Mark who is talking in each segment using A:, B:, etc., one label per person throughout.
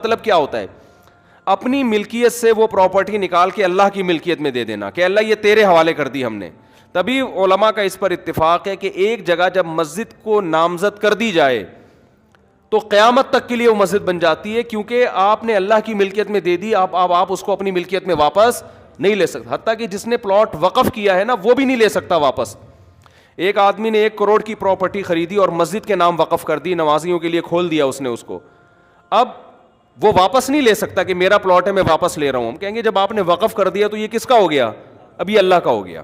A: مطلب کیا ہوتا ہے؟ اپنی ملکیت سے وہ پراپرٹی نکال کے اللہ کی ملکیت میں دے دینا کہ اللہ یہ تیرے حوالے کر دی ہم نے. تبھی علماء کا اس پر اتفاق ہے کہ ایک جگہ جب مسجد کو نامزد کر دی جائے تو قیامت تک کے لیے وہ مسجد بن جاتی ہے, کیونکہ آپ نے اللہ کی ملکیت میں دے دی. آپ اس کو اپنی ملکیت میں واپس نہیں لے سکتے. حتیٰ کہ جس نے پلاٹ وقف کیا ہے نا وہ بھی نہیں لے سکتا واپس. ایک آدمی نے 1 کروڑ کی پراپرٹی خریدی اور مسجد کے نام وقف کر دی, نمازیوں کے لیے کھول دیا اس نے اس کو. اب وہ واپس نہیں لے سکتا کہ میرا پلاٹ ہے میں واپس لے رہا ہوں. ہم کہیں گے جب آپ نے وقف کر دیا تو یہ کس کا ہو گیا؟ اب یہ اللہ کا ہو گیا.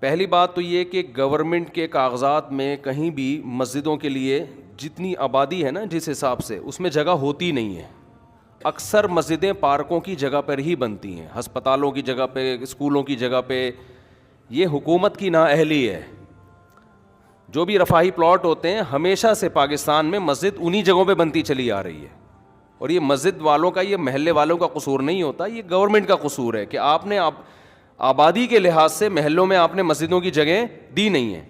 A: پہلی بات تو یہ کہ گورنمنٹ کے کاغذات میں کہیں بھی مسجدوں کے لیے جتنی آبادی ہے نا جس حساب سے اس میں جگہ ہوتی نہیں ہے. اکثر مسجدیں پارکوں کی جگہ پر ہی بنتی ہیں, ہسپتالوں کی جگہ پہ, اسکولوں کی جگہ پہ. یہ حکومت کی نااہلی ہے. جو بھی رفاہی پلاٹ ہوتے ہیں ہمیشہ سے پاکستان میں مسجد انہی جگہوں پہ بنتی چلی آ رہی ہے. اور یہ مسجد والوں کا, یہ محلے والوں کا قصور نہیں ہوتا, یہ گورنمنٹ کا قصور ہے کہ آپ نے آبادی کے لحاظ سے محلوں میں آپ نے مسجدوں کی جگہیں دی نہیں ہیں.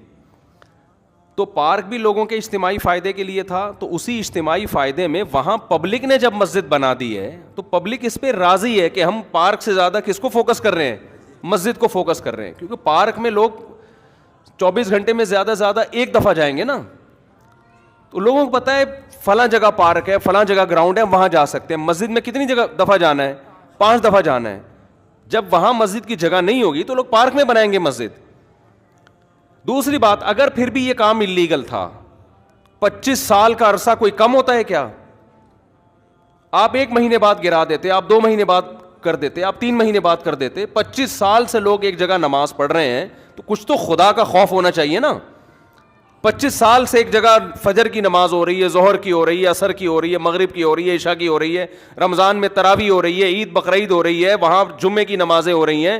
A: تو پارک بھی لوگوں کے اجتماعی فائدے کے لیے تھا, تو اسی اجتماعی فائدے میں وہاں پبلک نے جب مسجد بنا دی ہے تو پبلک اس پہ راضی ہے کہ ہم پارک سے زیادہ کس کو فوکس کر رہے ہیں؟ مسجد کو فوکس کر رہے ہیں. کیونکہ پارک میں لوگ 24 گھنٹے میں زیادہ سے زیادہ ایک دفعہ جائیں گے نا, تو لوگوں کو پتہ ہے فلاں جگہ پارک ہے, فلاں جگہ گراؤنڈ ہے, وہاں جا سکتے ہیں. مسجد میں کتنی جگہ دفعہ جانا ہے؟ 5 دفعہ جانا ہے. جب وہاں مسجد کی جگہ نہیں ہوگی تو لوگ پارک میں بنائیں گے مسجد. دوسری بات, اگر پھر بھی یہ کام اللیگل تھا, 25 سال کا عرصہ کوئی کم ہوتا ہے کیا؟ آپ 1 مہینے بعد گرا دیتے, آپ 2 مہینے بعد کر دیتے, آپ 3 مہینے بعد کر دیتے. 25 سال سے لوگ ایک جگہ نماز پڑھ رہے ہیں تو کچھ تو خدا کا خوف ہونا چاہیے نا. 25 سال سے ایک جگہ فجر کی نماز ہو رہی ہے, ظہر کی ہو رہی ہے, عصر کی ہو رہی ہے, مغرب کی ہو رہی ہے, عشاء کی ہو رہی ہے, رمضان میں تراویح ہو رہی ہے, عید بقرعید ہو رہی ہے, وہاں جمعے کی نمازیں ہو رہی ہیں,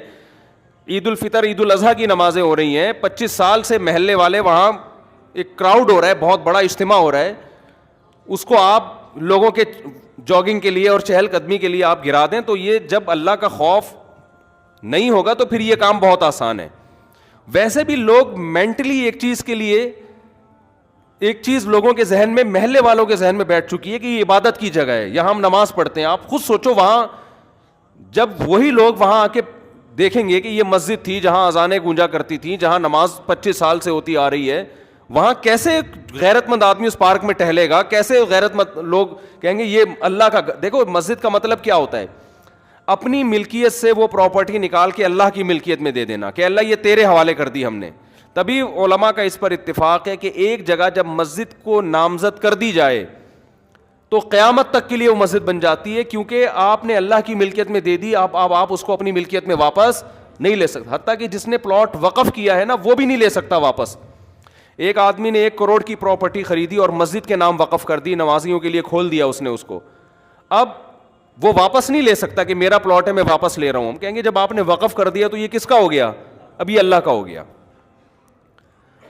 A: عید الفطر عید الاضحیٰ کی نمازیں ہو رہی ہیں. 25 سال سے محلے والے وہاں ایک کراؤڈ ہو رہا ہے, بہت بڑا اجتماع ہو رہا ہے, اس کو آپ لوگوں کے جاگنگ کے لیے اور چہل قدمی کے لیے آپ گرا دیں, تو یہ جب اللہ کا خوف نہیں ہوگا تو پھر یہ کام بہت آسان ہے. ویسے بھی لوگ مینٹلی ایک چیز لوگوں کے ذہن میں, محلے والوں کے ذہن میں بیٹھ چکی ہے کہ یہ عبادت کی جگہ ہے, یہاں ہم نماز پڑھتے ہیں. آپ خود سوچو, وہاں جب وہی لوگ وہاں آ کے دیکھیں گے کہ یہ مسجد تھی جہاں اذانیں گونجا کرتی تھیں, جہاں نماز 25 سال سے ہوتی آ رہی ہے, وہاں کیسے غیرت مند آدمی اس پارک میں ٹہلے گا؟ کیسے غیرت مند لوگ کہیں گے یہ اللہ کا. دیکھو مسجد کا مطلب کیا ہوتا ہے؟ اپنی ملکیت سے وہ پراپرٹی نکال کے اللہ کی ملکیت میں دے دینا کہ اللہ یہ تیرے حوالے کر دی ہم نے. تبھی علماء کا اس پر اتفاق ہے کہ ایک جگہ جب مسجد کو نامزد کر دی جائے تو قیامت تک کے لیے وہ مسجد بن جاتی ہے, کیونکہ آپ نے اللہ کی ملکیت میں دے دی. آپ اس کو اپنی ملکیت میں واپس نہیں لے سکتے. حتیٰ کہ جس نے پلاٹ وقف کیا ہے نا وہ بھی نہیں لے سکتا واپس. ایک آدمی نے 1 کروڑ کی پراپرٹی خریدی اور مسجد کے نام وقف کر دی, نمازیوں کے لیے کھول دیا اس نے اس کو. اب وہ واپس نہیں لے سکتا کہ میرا پلاٹ ہے میں واپس لے رہا ہوں. ہم کہیں گے جب آپ نے وقف کر دیا تو یہ کس کا ہو گیا؟ اب یہ اللہ کا ہو گیا.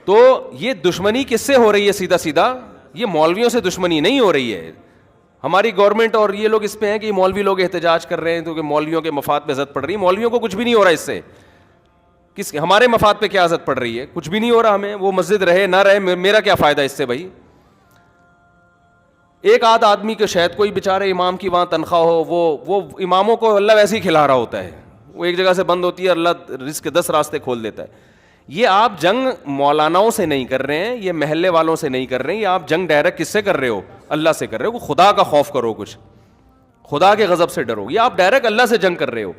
A: تو یہ دشمنی کس سے ہو رہی ہے؟ سیدھا سیدھا یہ مولویوں سے دشمنی نہیں ہو رہی ہے. ہماری گورنمنٹ اور یہ لوگ اس پہ ہیں کہ مولوی لوگ احتجاج کر رہے ہیں کیونکہ مولویوں کے مفاد پہ زد پڑ رہی ہے. مولویوں کو کچھ بھی نہیں ہو رہا اس سے. ہمارے مفاد پہ کیا زد پڑ رہی ہے؟ کچھ بھی نہیں ہو رہا ہمیں. وہ مسجد رہے نہ رہے, میرا کیا فائدہ اس سے بھائی؟ ایک آدھ آدمی کے شاید کوئی بیچارے امام کی وہاں تنخواہ ہو, وہ اماموں کو اللہ ویسے ہی کھلا رہا ہوتا ہے. وہ ایک جگہ سے بند ہوتی ہے, اللہ رزق کے 10 راستے کھول دیتا ہے. یہ آپ جنگ مولاناؤں سے نہیں کر رہے ہیں, یہ محلے والوں سے نہیں کر رہے ہیں, یہ آپ جنگ ڈائریکٹ کس سے کر رہے ہو؟ اللہ سے کر رہے ہو. خدا کا خوف کرو, کچھ خدا کے غضب سے ڈرو. یہ آپ ڈائریکٹ اللہ سے جنگ کر رہے ہو.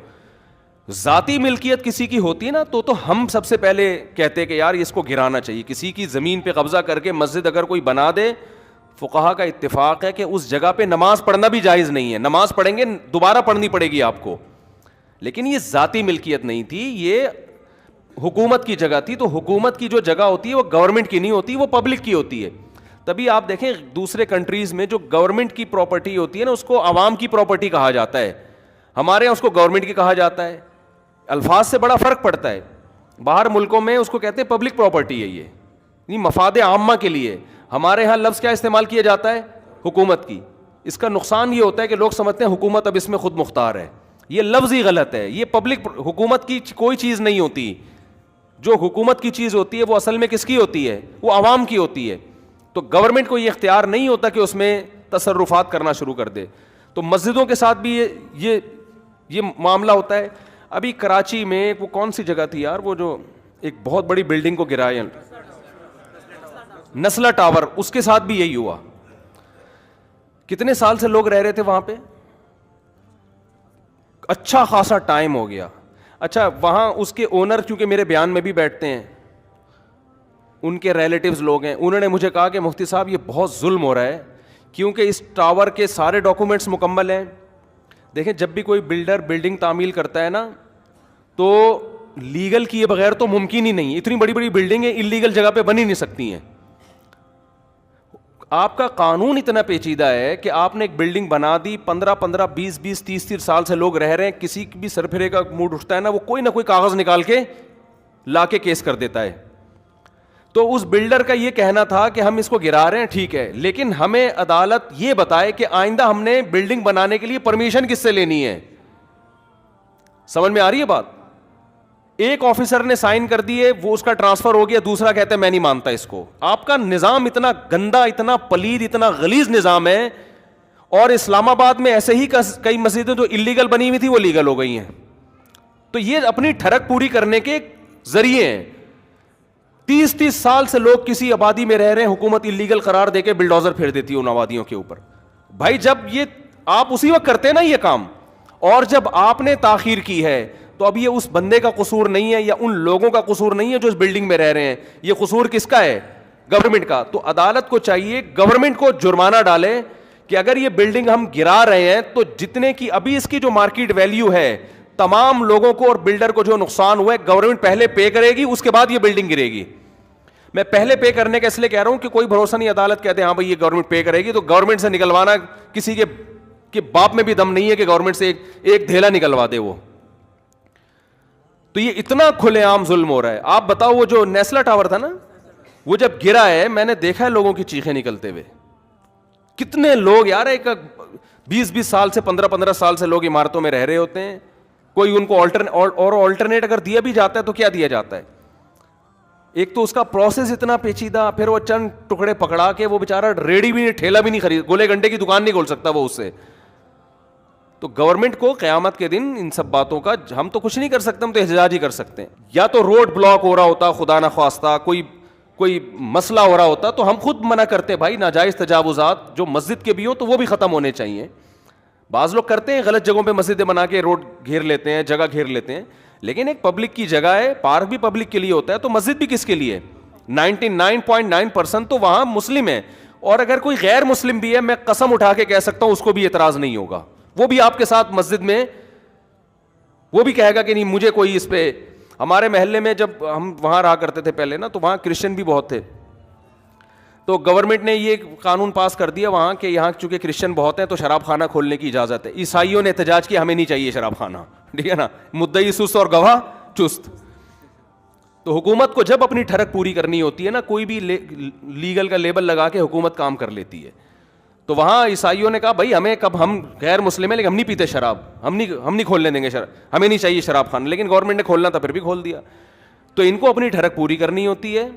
A: ذاتی ملکیت کسی کی ہوتی نا تو ہم سب سے پہلے کہتے کہ یار اس کو گرانا چاہیے. کسی کی زمین پہ قبضہ کر کے مسجد اگر کوئی بنا دے, فقہا کا اتفاق ہے کہ اس جگہ پہ نماز پڑھنا بھی جائز نہیں ہے. نماز پڑھیں گے دوبارہ پڑھنی پڑے گی آپ کو, لیکن یہ ذاتی ملکیت نہیں تھی, یہ حکومت کی جگہ تھی. تو حکومت کی جو جگہ ہوتی ہے وہ گورنمنٹ کی نہیں ہوتی, وہ پبلک کی ہوتی ہے. تبھی آپ دیکھیں دوسرے کنٹریز میں جو گورنمنٹ کی پراپرٹی ہوتی ہے نا اس کو عوام کی پراپرٹی کہا جاتا ہے. ہمارے یہاں اس کو گورنمنٹ کی کہا جاتا ہے. الفاظ سے بڑا فرق پڑتا ہے. باہر ملکوں میں اس کو کہتے ہیں پبلک پراپرٹی ہے, یہ مفاد عامہ کے لیے. ہمارے یہاں لفظ کیا استعمال کیا جاتا ہے؟ حکومت کی. اس کا نقصان یہ ہوتا ہے کہ لوگ سمجھتے ہیں حکومت اب اس میں خود مختار ہے. یہ لفظ ہی غلط ہے. یہ پبلک حکومت کی کوئی چیز نہیں ہوتی. جو حکومت کی چیز ہوتی ہے وہ اصل میں کس کی ہوتی ہے؟ وہ عوام کی ہوتی ہے. تو گورنمنٹ کو یہ اختیار نہیں ہوتا کہ اس میں تصرفات کرنا شروع کر دے. تو مسجدوں کے ساتھ بھی یہ معاملہ ہوتا ہے. ابھی کراچی میں وہ کون سی جگہ تھی یار, وہ جو ایک بہت بڑی بلڈنگ کو گرایا, نسلا ٹاور, اس کے ساتھ بھی یہی ہوا. کتنے سال سے لوگ رہ رہے تھے وہاں پہ, اچھا خاصا ٹائم ہو گیا. اچھا وہاں اس کے اونر چونکہ میرے بیان میں بھی بیٹھتے ہیں, ان کے ریلیٹیوز لوگ ہیں, انہوں نے مجھے کہا کہ مفتی صاحب یہ بہت ظلم ہو رہا ہے کیونکہ اس ٹاور کے سارے ڈاکومنٹس مکمل ہیں. دیکھیں جب بھی کوئی بلڈر بلڈنگ تعمیل کرتا ہے نا تو لیگل کیے بغیر تو ممکن ہی نہیں. اتنی بڑی بڑی بلڈنگیں انلیگل جگہ پہ بن ہی نہیں سکتی ہیں. آپ کا قانون اتنا پیچیدہ ہے کہ آپ نے ایک بلڈنگ بنا دی, 15 20 30 سال سے لوگ رہ رہے ہیں, کسی بھی سرپھرے کا موڈ اٹھتا ہے نا, وہ کوئی نہ کوئی کاغذ نکال کے لا کے کیس کر دیتا ہے. تو اس بلڈر کا یہ کہنا تھا کہ ہم اس کو گرا رہے ہیں ٹھیک ہے, لیکن ہمیں عدالت یہ بتائے کہ آئندہ ہم نے بلڈنگ بنانے کے لیے پرمیشن کس سے لینی ہے. سمجھ میں آ رہی ہے بات؟ ایک آفیسر نے سائن کر دیے, وہ اس کا ٹرانسفر ہو گیا, دوسرا کہتا ہے میں نہیں مانتا اس کو. آپ کا نظام اتنا گندا, اتنا پلید, اتنا غلیظ نظام ہے. اور اسلام آباد میں ایسے ہی کئی مسجدیں جو انلیگل بنی ہوئی تھی وہ لیگل ہو گئی ہیں. تو یہ اپنی ٹھڑک پوری کرنے کے ذریعے ہیں. 30 سال سے لوگ کسی آبادی میں رہ رہے ہیں, حکومت انلیگل قرار دے کے بلڈوزر پھیر دیتی ہے ان آبادیوں کے اوپر. بھائی جب یہ آپ اسی وقت کرتے ہیں نا یہ کام, اور جب آپ نے تاخیر کی ہے تو اب یہ اس بندے کا قصور نہیں ہے یا ان لوگوں کا قصور نہیں ہے جو اس بلڈنگ میں رہ رہے ہیں, یہ قصور کس کا ہے؟ گورنمنٹ کا. تو عدالت کو چاہیے گورنمنٹ کو جرمانہ ڈالے کہ اگر یہ بلڈنگ ہم گرا رہے ہیں تو جتنے کی ابھی اس کی جو مارکیٹ ویلیو ہے, تمام لوگوں کو اور بلڈر کو جو نقصان ہوا ہے گورنمنٹ پہلے پے کرے گی, اس کے بعد یہ بلڈنگ گرے گی. میں پہلے پے کرنے کا اس لیے کہہ رہا ہوں کہ کوئی بھروسہ نہیں, عدالت کہتے ہیں ہاں بھائی یہ گورنمنٹ پے کرے گی, تو گورنمنٹ سے نکلوانا کسی کے باپ میں بھی دم نہیں ہے کہ گورنمنٹ سے ایک دھیلا نکلوا دے وہ. تو یہ اتنا کھلے عام ظلم ہو رہا ہے. آپ بتاؤ وہ جو نیسلا ٹاور تھا نا, وہ جب گرا ہے میں نے دیکھا ہے لوگوں کی چیخیں نکلتے ہوئے. کتنے لوگ یار, ایک 20 سال سے 15 سال سے لوگ عمارتوں میں رہ رہے ہوتے ہیں, کوئی ان کو آلٹرنیٹ اگر دیا بھی جاتا ہے تو کیا دیا جاتا ہے؟ ایک تو اس کا پروسیس اتنا پیچیدہ, پھر وہ چند ٹکڑے پکڑا کے وہ بیچارہ ریڑھی بھی نہیں, ٹھیلا بھی نہیں خرید, گولے گنڈے کی دکان نہیں کھول سکتا وہ اس سے. تو گورنمنٹ کو قیامت کے دن ان سب باتوں کا, ہم تو کچھ نہیں کر سکتے, ہم تو احتجاج ہی کر سکتے ہیں. یا تو روڈ بلاک ہو رہا ہوتا خدا نہ خواستہ, کوئی مسئلہ ہو رہا ہوتا تو ہم خود منع کرتے بھائی ناجائز تجاوزات جو مسجد کے بھی ہوں تو وہ بھی ختم ہونے چاہیے. بعض لوگ کرتے ہیں غلط جگہوں پہ مسجدیں بنا کے روڈ گھیر لیتے ہیں, جگہ گھیر لیتے ہیں, لیکن ایک پبلک کی جگہ ہے, پارک بھی پبلک کے لیے ہوتا ہے, تو مسجد بھی کس کے لیے؟ 99.9% تو وہاں مسلم ہے, اور اگر کوئی غیر مسلم بھی ہے میں قسم اٹھا کے کہہ سکتا ہوں اس کو بھی اعتراض نہیں ہوگا, وہ بھی آپ کے ساتھ مسجد میں وہ بھی کہے گا کہ نہیں مجھے کوئی اس پہ. ہمارے محلے میں جب ہم وہاں رہا کرتے تھے پہلے نا, تو وہاں کرسچن بھی بہت تھے, تو گورنمنٹ نے یہ قانون پاس کر دیا وہاں کہ یہاں چونکہ کرسچن بہت ہیں تو شراب خانہ کھولنے کی اجازت ہے. عیسائیوں نے احتجاج کیا ہمیں نہیں چاہیے شراب خانہ, ٹھیک ہے نا, مدعی سست اور گواہ چست. تو حکومت کو جب اپنی ٹھڑک پوری کرنی ہوتی ہے نا, کوئی بھی لیگل کا لیبل لگا کے حکومت کام کر لیتی ہے. تو وہاں عیسائیوں نے کہا بھائی ہمیں کب, ہم غیر مسلم ہیں لیکن ہم نہیں پیتے شراب, ہم نہیں کھولنے دیں گے شراب, ہمیں نہیں چاہیے شراب خانہ, لیکن گورنمنٹ نے کھولنا تھا پھر بھی کھول دیا. تو ان کو اپنی ٹھڑک پوری کرنی ہوتی ہے,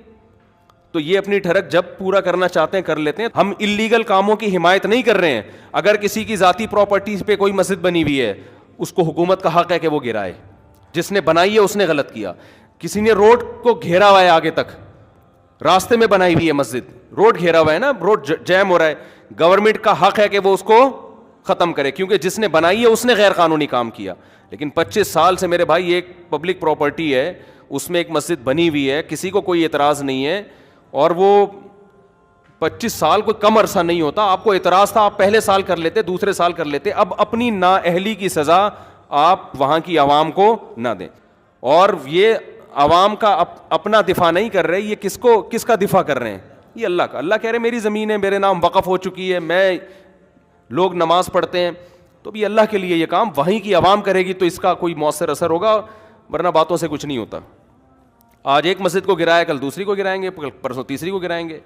A: تو یہ اپنی ٹھڑک جب پورا کرنا چاہتے ہیں کر لیتے ہیں. ہم انلیگل کاموں کی حمایت نہیں کر رہے ہیں. اگر کسی کی ذاتی پراپرٹیز پہ کوئی مسجد بنی ہوئی ہے, اس کو حکومت کا حق ہے کہ وہ گرائے, جس نے بنائی ہے اس نے غلط کیا. کسی نے روڈ کو گھیرا ہوا ہے, آگے تک راستے میں بنائی ہوئی ہے مسجد, روڈ گھیرا ہوا ہے نا, روڈ جیم ہو رہا ہے, گورنمنٹ کا حق ہے کہ وہ اس کو ختم کرے, کیونکہ جس نے بنائی ہے اس نے غیر قانونی کام کیا. لیکن 25 سال سے میرے بھائی ایک پبلک پراپرٹی ہے, اس میں ایک مسجد بنی ہوئی ہے, کسی کو کوئی اعتراض نہیں ہے, اور وہ 25 سال کوئی کم عرصہ نہیں ہوتا. آپ کو اعتراض تھا, آپ پہلے سال کر لیتے, دوسرے سال کر لیتے. اب اپنی نااہلی کی سزا آپ وہاں کی عوام کو نہ دیں. اور یہ عوام کا اپنا دفاع نہیں کر رہے, یہ کس کا دفاع کر رہے ہیں؟ یہ اللہ کا. اللہ کہہ رہے میری زمین ہے, میرے نام وقف ہو چکی ہے, میں لوگ نماز پڑھتے ہیں, تو بھی اللہ کے لیے یہ کام وہیں کی عوام کرے گی تو اس کا کوئی مؤثر اثر ہوگا, ورنہ باتوں سے کچھ نہیں ہوتا. آج ایک مسجد کو گرایا, کل دوسری کو گرائیں گے, پرسوں تیسری کو گرائیں گے.